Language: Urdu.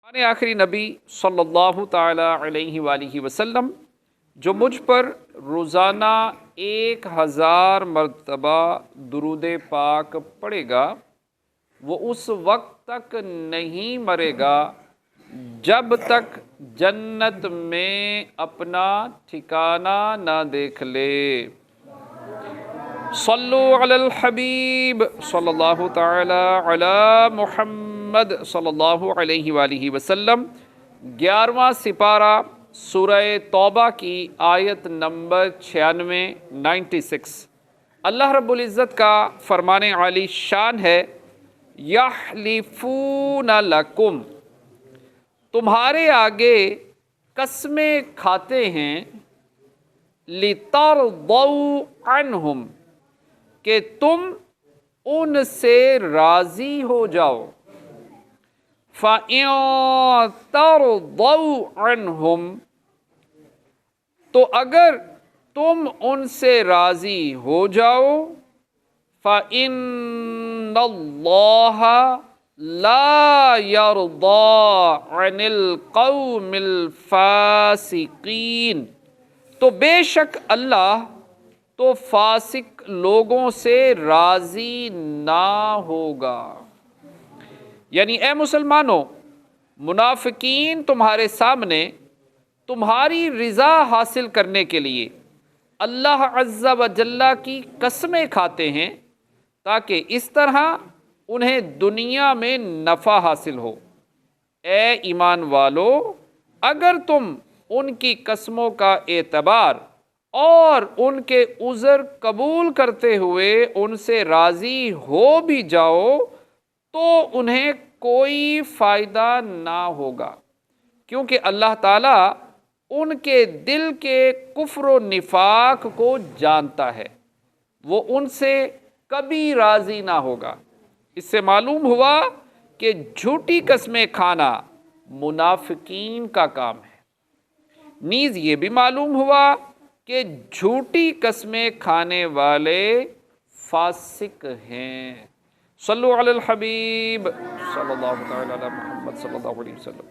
آخری نبی صلی اللہ تعالی علیہ وآلہ وسلم جو مجھ پر روزانہ 1000 مرتبہ درود پاک پڑھے گا وہ اس وقت تک نہیں مرے گا جب تک جنت میں اپنا ٹھکانہ نہ دیکھ لے۔ صلو علی الحبیب صلی اللہ تعالی علی محمد صلی اللہ علیہ وآلہ وسلم۔ 11واں سپارہ سورہ توبہ کی آیت نمبر 96 اللہ رب العزت کا فرمان عالی شان ہے، یحلفون لکم، تمہارے آگے قسمیں کھاتے ہیں، لترضوا عنہم، کہ تم ان سے راضی ہو جاؤ، فَإِن تَرْضَوْا عَنْهُمْ، تو اگر تم ان سے راضی ہو جاؤ، فَإِنَّ اللَّهَ لَا يَرْضَى عَنِ الْقَوْمِ الْفَاسِقِينَ، تو بے شک اللہ تو فاسق لوگوں سے راضی نہ ہوگا۔ یعنی اے مسلمانوں، منافقین تمہارے سامنے تمہاری رضا حاصل کرنے کے لیے اللہ عز و جل کی قسمیں کھاتے ہیں تاکہ اس طرح انہیں دنیا میں نفع حاصل ہو۔ اے ایمان والو، اگر تم ان کی قسموں کا اعتبار اور ان کے عذر قبول کرتے ہوئے ان سے راضی ہو بھی جاؤ تو انہیں کوئی فائدہ نہ ہوگا، کیونکہ اللہ تعالیٰ ان کے دل کے کفر و نفاق کو جانتا ہے، وہ ان سے کبھی راضی نہ ہوگا۔ اس سے معلوم ہوا کہ جھوٹی قسمیں کھانا منافقین کا کام ہے، نیز یہ بھی معلوم ہوا کہ جھوٹی قسمیں کھانے والے فاسق ہیں۔ صلو علی الحبیب صلی اللہ علیہ محمد صلی اللہ علیہ وسلم۔